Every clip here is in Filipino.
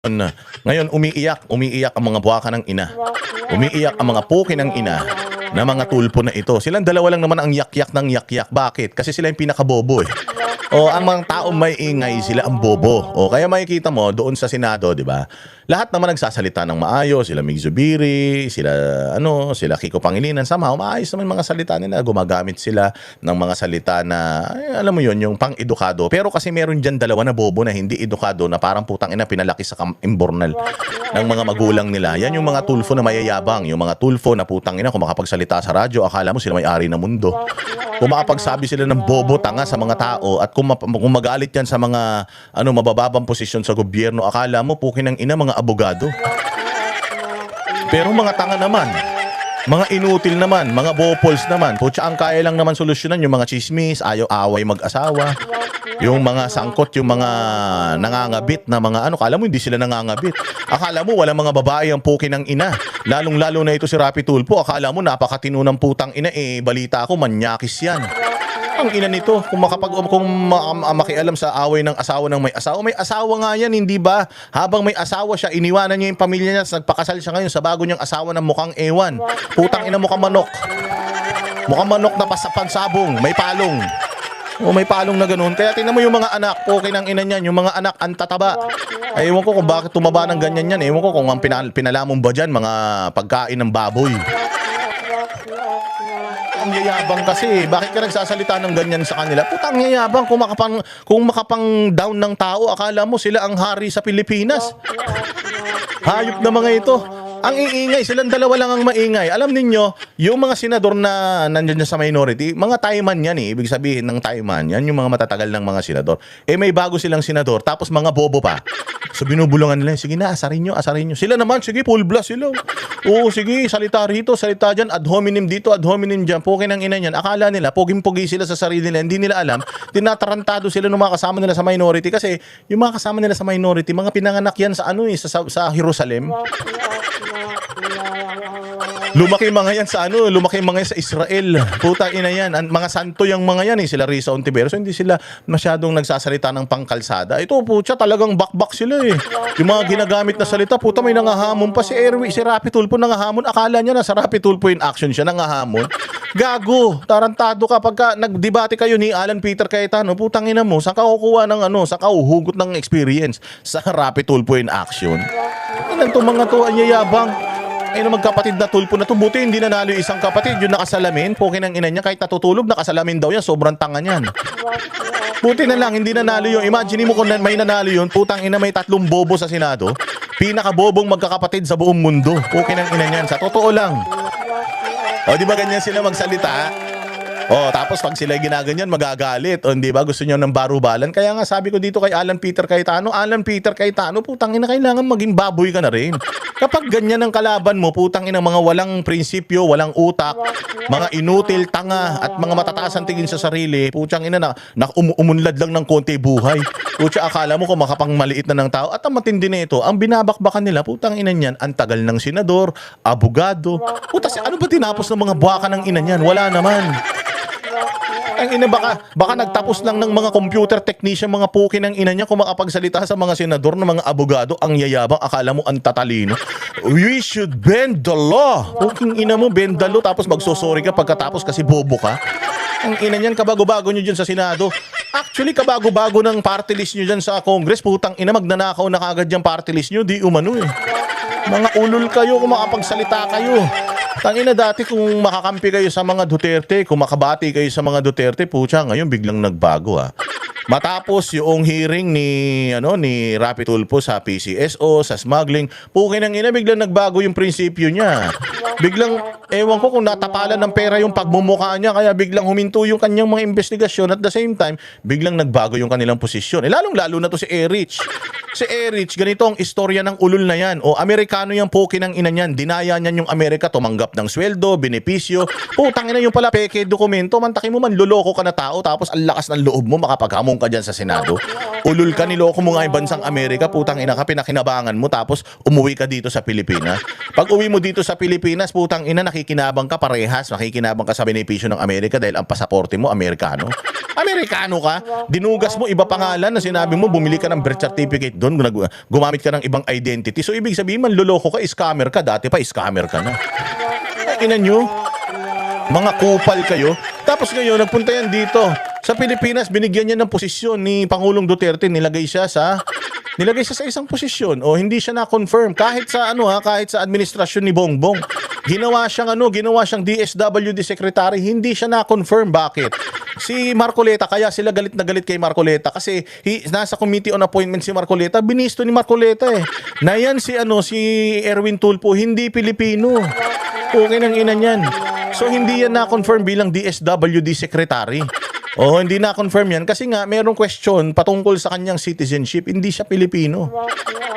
Ngayon, umiiyak ang mga buwaka ng ina. Umiiyak ang mga puki ng ina na mga tulpo na ito. Silang dalawa lang naman ang yak-yak ng yak-yak. Bakit? Kasi sila yung pinakabobo eh. O ang mga tao may ingay, sila ang bobo. O kaya makikita mo doon sa Senado, di ba? Lahat naman nagsasalita ng maayos, sila Mig Zubiri, sila Kiko Pangilinan, somehow maayos naman mga salita nila, gumagamit sila ng mga salita na alam mo yun, yung pang-edukado. Pero kasi meron diyan dalawa na bobo na hindi edukado na parang putang ina pinalaki sa imbornal ng mga magulang nila. Yan yung mga tulfo na mayayabang, yung mga tulfo na putang ina kung makapagsalita sa radyo, akala mo sila may-ari ng mundo. Kung makapagsabi sila ng bobo tanga sa mga tao at kung magalit yan sa mga mabababang posisyon sa gobyerno, akala mo pukin ng ina mga abogado. Pero mga tanga naman, mga inutil naman, mga bopols naman, putya ang kaya lang naman solusyonan yung mga chismis, ayaw-away mag-asawa, yung mga sangkot, yung mga nangangabit na mga kala mo hindi sila nangangabit. Akala mo wala mga babae ang pukin ng ina. Lalong-lalo na ito si Rapi Tulfo, akala mo napakatino ng putang ina balita ko manyakis yan. Ang ina nito, kung makialam sa away ng asawa ng may asawa nga yan, hindi ba? Habang may asawa siya, iniwanan niya yung pamilya niya, nagpakasal siya ngayon sa bago niyang asawa ng mukhang ewan. Putang ina mukhang manok. Mukhang manok na pansabong, may palong. O may palong na ganun. Kaya tingnan mo yung mga anak, okay ng ina niyan, yung mga anak ang tataba. Ay, ewan ko kung bakit tumaba ng ganyan yan. Ewan ko kung ang pinalamon ba dyan, mga pagkain ng baboy. Ang yayabang kasi, bakit ka nagsasalita ng ganyan sa kanila? Putang yayabang, kung makapang down ng tao, akala mo sila ang hari sa Pilipinas. Hayop na mga ito. Ang iingay, silang dalawa lang ang maingay. Alam ninyo, yung mga senador na nandiyan sa minority, mga Taiman yan eh. Ibig sabihin ng Taiman, yan yung mga matatagal ng mga senador. May bago silang senador, tapos mga bobo pa. So binubulungan nila, sige na, asarin nyo. Sila naman, sige, full blast sila. Oo, sige, salita rito, salita dyan, ad hominem dito, ad hominem dyan. Pukin ang ina niyan. Akala nila, puging-pugi sila sa sarili nila. Hindi nila alam, tinatarantado sila ng mga kasama nila sa minority. Kasi yung mga kasama nila sa minority, mga pinanganak yan sa sa Jerusalem. Lumaki mga yan sa Israel. Putang ina yan. Mga santo yung mga yan sila Risa Ontiveros. So hindi sila masyadong nagsasalita ng pangkalsada. Ito putya talagang bakbak sila eh. Yung mga ginagamit na salita, puta may nangahamon pa si Rapi Tulfo nangahamon. Akala niya na sa Rapi Tulfo in action siya nangahamon. Gago, tarantado ka pagka nagdebate kayo ni Alan Peter Cayetano. Putang ina mo, saan ka kukuha ng saan ka uhugot ng experience sa Rapi Tulfo in action? Ilan to mga to anyayabang. Magkapatid na tulpo na to. Buti hindi nanalo yung isang kapatid. Yung nakasalamin, pukin ng ina niya. Kahit natutulog, nakasalamin daw yan. Sobrang tanga niyan. Buti na lang, hindi nanalo yung. Imagine mo kung may nanalo yun. Putang ina, may 3 bobo sa Senado. Pinakabobong magkakapatid sa buong mundo. Pukin ng ina niyan. Sa totoo lang. O, di ba ganyan sila magsalita? O, tapos pag sila ginaganyan, magagalit. O, di ba? Gusto nyo ng barubalan. Kaya nga sabi ko dito kay Alan Peter Cayetano, putang ina, kailangan maging baboy ka na rin. Kapag ganyan ang kalaban mo, putang ina, mga walang prinsipyo, walang utak, mga inutil, tanga, at mga matataas ang tingin sa sarili, putang ina na umunlad lang ng konti buhay. Putya, akala mo kung makapangmaliit na ng tao. At ang matindi na ito, ang binabakbakan nila, putang ina niyan, ang tagal ng senador, abogado. Puta, ano ba tinapos ng mga buwaka ng ina niyan? Wala naman. Ang ina baka nagtapos lang ng mga computer technician, mga puki ng ina niya kung makapagsalita sa mga senador ng mga abogado, ang yayabang, akala mo ang tatalino. We should bend the law. Puking ina mo, bend the law, tapos magsosorry ka pagkatapos kasi bobo ka. Ang ina niyan, kabago-bago nyo dyan sa Senado. Actually, kabago-bago ng party list nyo dyan sa Congress. Putang ina, magnanakaw na kagad yung party list nyo, di umano eh. Mga ulol kayo kung makapagsalita kayo. Tangina dati kung makakampi kayo sa mga Duterte, kung makabati kayo sa mga Duterte, pucha, ngayon biglang nagbago Matapos yung hearing ni Rapi Tulfo sa PCSO, sa smuggling, pukin ng ina, biglang nagbago yung prinsipyo niya. Biglang, ewan ko kung natapalan ng pera yung pagmumukha niya, kaya biglang huminto yung kanyang mga investigasyon, at the same time, biglang nagbago yung kanilang posisyon. Lalong-lalo na to si Erich. Si Erich, ganito ang istorya ng ulol na yan. O, Amerikano yung pukin ng ina niyan. Dinaya niyan yung Amerika, tumanggap ng sweldo, benepisyo. Putang ina yung pala peke dokumento. Mantakin mo man, luloko ka na tao, tapos ang lakas ng loob mo, makapaghamon ka dyan sa Senado. Ulul ka, niloko mo nga yung bansang Amerika, putang ina ka, pinakinabangan mo, tapos umuwi ka dito sa Pilipinas. Pag uwi mo dito sa Pilipinas, putang ina, nakikinabang ka parehas, nakikinabang ka sa benepisyo ng Amerika dahil ang pasaporte mo, Amerikano. Amerikano ka, dinugas mo iba pangalan na sinabi mo, bumili ka ng birth certificate doon, gumamit ka ng ibang identity. So, ibig sabihin, manloloko ka, scammer ka. Dati pa, scammer ka na. Ina nyo, mga kupal kayo. Tapos ngayon, nagpunta yan dito. Sa Pilipinas, binigyan niya ng posisyon ni Pangulong Duterte. Nilagay siya sa isang posisyon. O hindi siya na-confirm. Kahit sa kahit sa administrasyon ni Bongbong. Ginawa siyang DSWD secretary. Hindi siya na-confirm. Bakit? Si Marcoleta, kaya sila galit na galit kay Marcoleta kasi nasa Committee on Appointment si Marcoleta, binisto ni Marcoleta na yan si Erwin Tulfo, hindi Pilipino. Okay nang ina niyan. So hindi yan na-confirm bilang DSWD secretary. Hindi na-confirm yan kasi nga mayroong question patungkol sa kanyang citizenship, hindi siya Pilipino.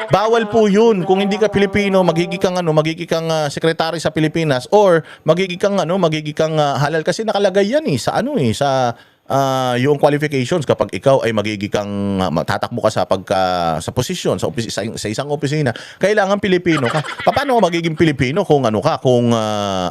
Bawal po yun. Kung hindi ka Pilipino, magiging kang secretary sa Pilipinas or magiging kang halal kasi nakalagay yan sa yung qualifications kapag ikaw ay magiging kang tatakbo ka sa posisyon sa isang opisina, kailangan Pilipino ka. Paano ka magiging Pilipino kung kung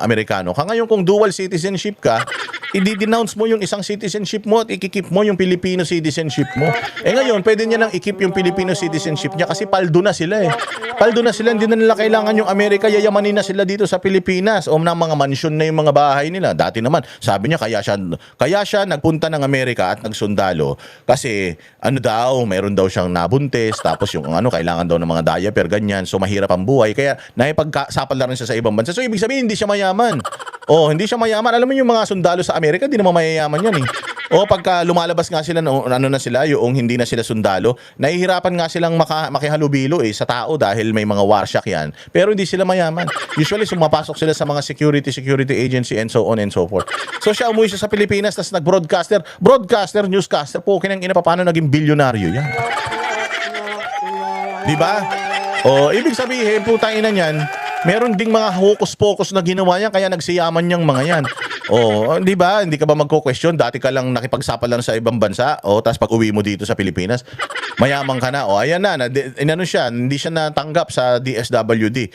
Amerikano ka? Ngayon kung dual citizenship ka, i-denounce mo yung isang citizenship mo at ikikip mo yung Filipino citizenship mo. Ngayon, pwede niya nang ikip yung Filipino citizenship niya kasi paldo na sila Paldo na sila, hindi na nila kailangan yung Amerika, yayamanin na sila dito sa Pilipinas o ng mga mansyon na yung mga bahay nila. Dati naman, sabi niya kaya siya nagpunta ng Amerika at nagsundalo kasi meron daw siyang nabuntis tapos yung kailangan daw ng mga diaper ganyan, so mahirap ang buhay kaya naipagkasapal na rin siya sa ibang bansa. So ibig sabihin hindi siya mayaman. Hindi siya mayaman. Alam mo yung mga sundalo sa Amerika, hindi naman mayayaman yan pagka lumalabas nga sila yung hindi na sila sundalo, nahihirapan nga silang makihalubilo sa tao dahil may mga warsyak yan. Pero hindi sila mayaman. Usually sumapasok sila sa mga security agency and so on and so forth. So siya umuwi siya sa Pilipinas tapos broadcaster, newscaster, kinang ina paano naging bilyonaryo yan. Diba? Ibig sabihin, putang ina niyan, meron ding mga hokus-pokus na ginawa yan kaya nagsiyaman niyang mga yan. Di ba? Hindi ka ba magko-question? Dati ka lang nakipagsapal lang sa ibang bansa, tapos pag uwi mo dito sa Pilipinas, mayaman ka na. Ayan na, hindi siya natanggap sa DSWD.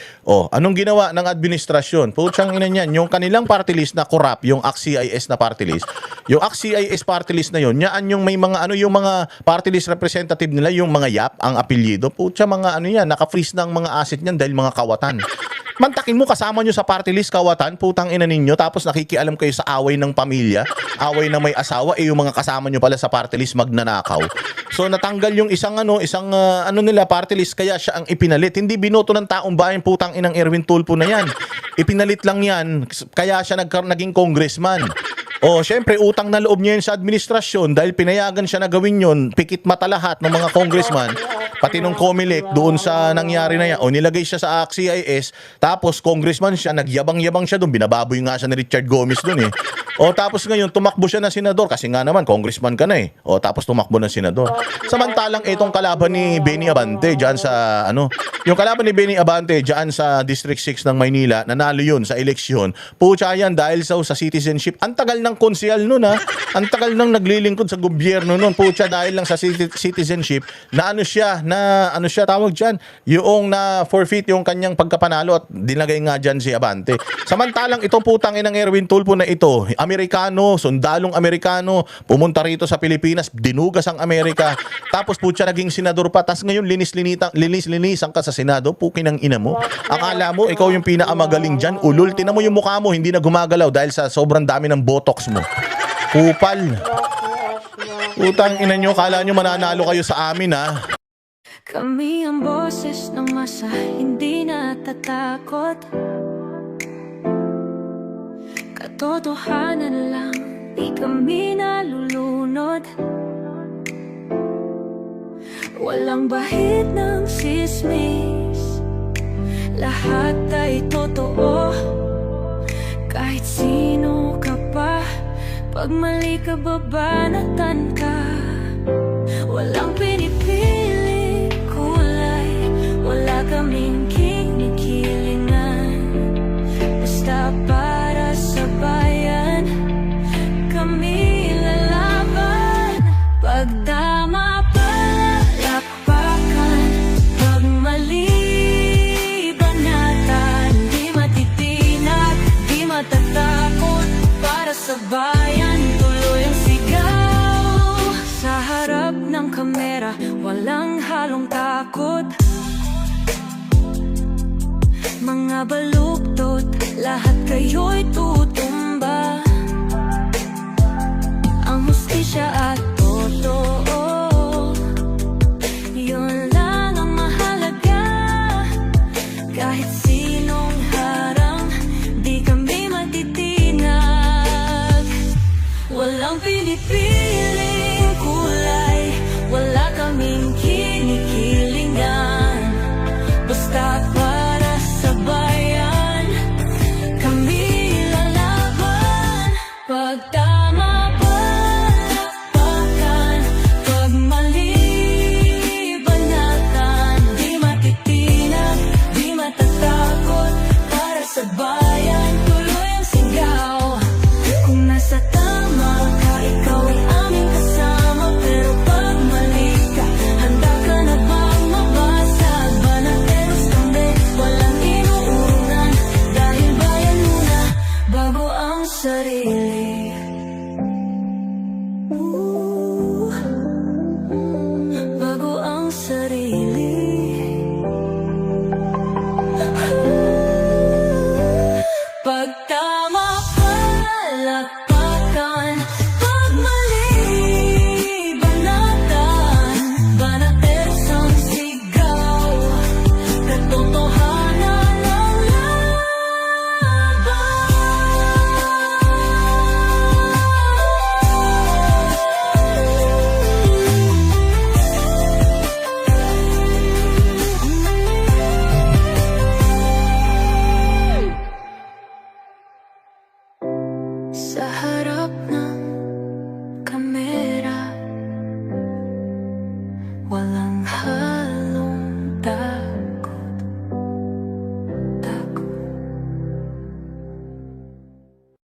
Anong ginawa ng administrasyon? Putsang ina niyan, yung kanilang party list na corrupt, yung ACT-CIS na party list. Yung ACT-CIS party list na yun, yaan yung may mga yung mga party list representative nila, yung mga YAP, ang apelyido. Putsa mga naka-freeze ng mga asset niyan dahil mga kawatan. Mantakin mo, kasama nyo sa party list, kawatan, putang ina ninyo, tapos nakikialam kayo sa away ng pamilya, away ng may asawa, yung mga kasama nyo pala sa party list magnanakaw. So natanggal yung isang nila party list, kaya siya ang ipinalit. Hindi binoto ng taong bayan, putang inang Erwin Tulfo na yan. Ipinalit lang yan, kaya siya naging congressman. Syempre, utang na loob niya yun sa administrasyon dahil pinayagan siya na gawin yun, pikit mata lahat ng mga congressman, pati nung COMELEC doon sa nangyari na yan. Nilagay siya sa ACT-CIS, tapos congressman siya, nagyabang-yabang siya doon, binababoy nga siya ni Richard Gomez doon tapos ngayon, tumakbo siya na senador kasi nga naman, congressman ka na tapos tumakbo ng senador. Samantalang itong kalaban ni Benny Abante, dyan sa, yung kalaban ni Benny Abante, dyan sa District 6 ng Maynila, nanalo yun sa eleksyon. Pucha yan dahil sa citizenship. Ang tagal ng konsyal nun ang tagal nang naglilingkod sa gobyerno nun. Pucha dahil lang sa citizenship, na tawag dyan, yung na forfeit yung kanyang pagkapanalo at dinagay nga dyan si Abante. Samantalang itong putang inang Erwin Tulfo na ito, Amerikano, sundalong Amerikano, pumunta rito sa Pilipinas, dinugas ang Amerika, tapos putya naging senador pa, tapos ngayon linis-linisan ka sa Senado, pukin ang ina mo. Akala mo, ikaw yung pinakamagaling dyan, ulul, tinan mo yung mukha mo, hindi na gumagalaw dahil sa sobrang dami ng botox mo. Kupal. Utang ina nyo, kala nyo mananalo kayo sa amin Kami ang boses ng masa, hindi natatakot. Katotohanan lang, di kami nalulunod. Walang bahid ng sismis, lahat ay totoo. Kahit sino ka pa, pag mali ka babanatan ka. Walang pinipili kulay, wala kaming kinikilingan. Basta para sa bayan, kami lalaban. Pagdama palakpakan, pag mali banatan. Di matitinag, di matatakot, para sa bayan tuloy ang sigaw. mabaluktot, lahat kayo'y tutumba. Ang hustisya at